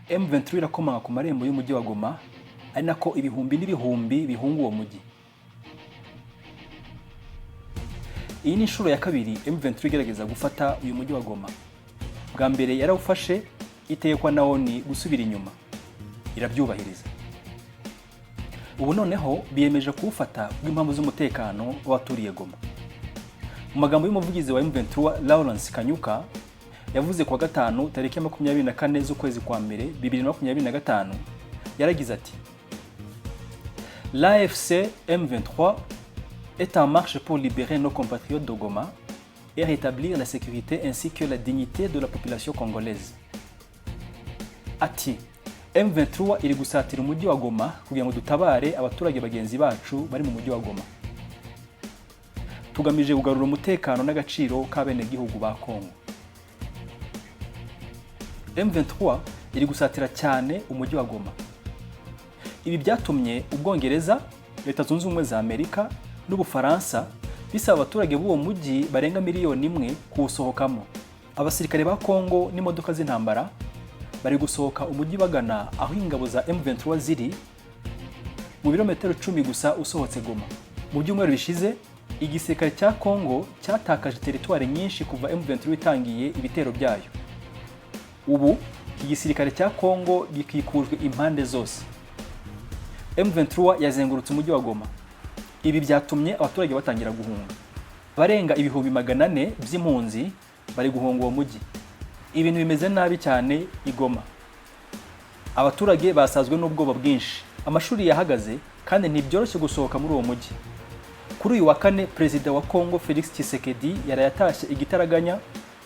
M23 irakomanga ku marembo y'umujyi wa Goma, ari nako ibihumbi n'ibihumbi bihunga uwo mujyi. Iyi ni inshuro ya kabiri M23 igerageza gufata uyu mujyi wa Goma. Bwa mbere yarawufashe itekwa na ONU gusubira inyuma, irabyubahiriza. Ubu noneho biyemeje kuwufata bw'impamvu z'umutekano w'abaturiye Goma. Mu magambo y'umuvugizi wa M23 Lawrence Kanyuka yavuze kuwa gatanu tariki 24 z'ukwezi kwa mbere 2025, yaragize ati: l'AFC M23 est en marche pour libérer nos compatriotes de Goma et rétablir la sécurité ainsi que la dignité de la population congolaise. Ati: M23 iri gusatira umujyi wa Goma kugira ngo dutabare abaturage bagenzi bacu bari mu mujyi wa Goma. Tugamije kugarura umutekano n'agaciro k'abenegihugu ba Kongo. M23 iri gusatira cyane umujyi wa Goma. Ibi byatumye Ubwongereza, Leta Zunze Ubumwe za Amerika n'Ubufaransa bisaba abaturage b'uwo mujyi barenga miliyoni 1 kuwusohokamo. Abasirikare ba Kongo n'imodoka z'intambara bari gusohoka umujyi bagana aho ingabo za M23 ziri mu birometero 10 gusa usohotse Goma. Mu byumweru bishize, igisirikare cya Kongo cyatakaje teritwari nyinshi kuva M23 itangiye ibitero byayo. Ubu igisirikare cya Kongo gikikujwe impande zose. M23 yazengurutse umujyi wa Goma. Ibi byatumye abaturage batangira guhunga. Barenga ibihumbi 400 by'impunzi bari guhunga uwo mujyi. Ibintu bimeze nabi cyane i Goma. Abaturage basazwe n'ubwoba bwinshi. Amashuri yahagaze kandi ntibyoroshye gusohoka muri uwo mujyi. Kuri uyu wa kane, Perezida wa Kongo Felix Tshisekedi yarayatashye igitaraganya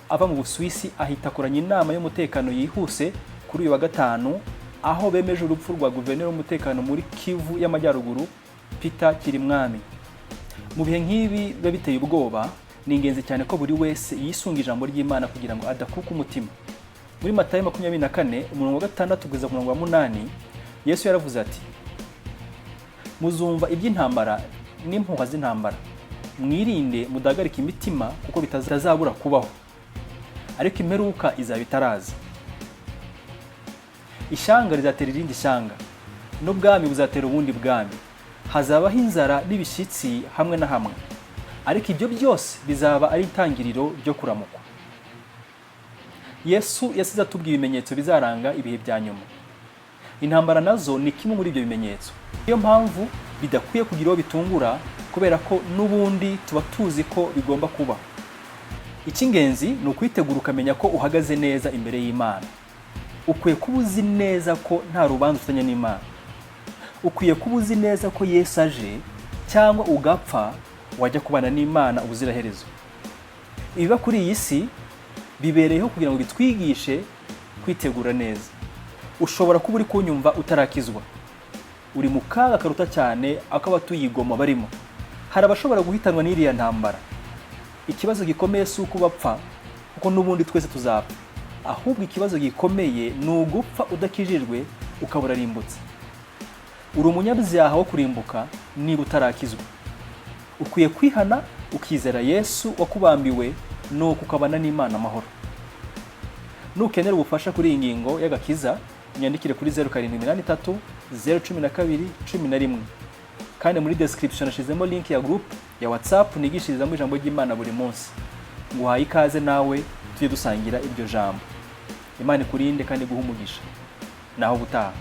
ava mu Busuwisi ahita akoranya inama y'umutekano yihuse kuri uyu wa gatanu, aho bemeje urupfu rwa guverineri w'umutekano muri Kivu y'Amajyaruguru Peter Kirimwami. Mu bihe nk'ibi biba biteye ubwoba, ni ingenzi cyane ko buri wese yisunga ijambo ry'Imana kugira ngo adakuka umutima. Muri Matayo 24 umurongo wa 6 kugeza ku murongo wa 8, Yesu yaravuze ati: muzumva iby'intambara n'impuha z'intambara, mwirinde mudagarika imitima kuko bitazabura kubaho, ariko imperuka izaba itaraza. Ishyanga rizatera irindi shyanga, n'ubwami buzatera ubundi bwami, hazabaho inzara n'ibishyitsi hamwe na hamwe, ariko ibyo byose bizaba ari itangiriro ryo kuramukwa. Yesu yasize atubwiye ibimenyetso bizaranga ibihe bya nyuma. Intambara nazo ni kimwe muri ibyo bimenyetso. Iyo mpamvu bidakwiye kugira bitungura, kubera ko n'ubundi tuba tuzi ko bigomba kuba. Icy'ingenzi ni ukwitegura ukamenya ko uhagaze neza imbere y'Imana. Ukwiye kuba uzi neza ko nta rubanza ufitanye n'Imana. Ukwiye kuba uzi neza ko Yesu aje cyangwa ugapfa wajya kubana n'Imana ubuziraherezo. Ibiba kuri iyi si bibereyeho kugira ngo bitwigishe kwitegura neza. Ushobora kuba uri kunyumva utarakizwa. Uri mu kaga karuta cyane akabatuye i Goma barimo. Hari abashobora guhitanwa n'iriya ntambara. Ikibazo gikomeye si uko bapfa, kuko n'ubundi twese tuzapfa. Ahubwo ikibazo gikomeye ni ugupfa udakijijwe ukabura rimbutse. Uri umunyabyaha wo kurimbuka niba utarakizwa. Ukwiye kwihana ukizera Yesu wakubambiwe, nuko ukabana n'Imana amahoro. Nukenera ubufasha kuri iyi ngingo y'agakiza, nyandikire kuri 0783 012 11. Kandi muri description nashizemo link ya group ya WhatsApp nigishirizamo ijambo ry'Imana buri munsi. Nguhaye ikaze nawe tujye dusangira iryo jambo. Imana ikurinde kandi guha umugisha. Naho gutaha.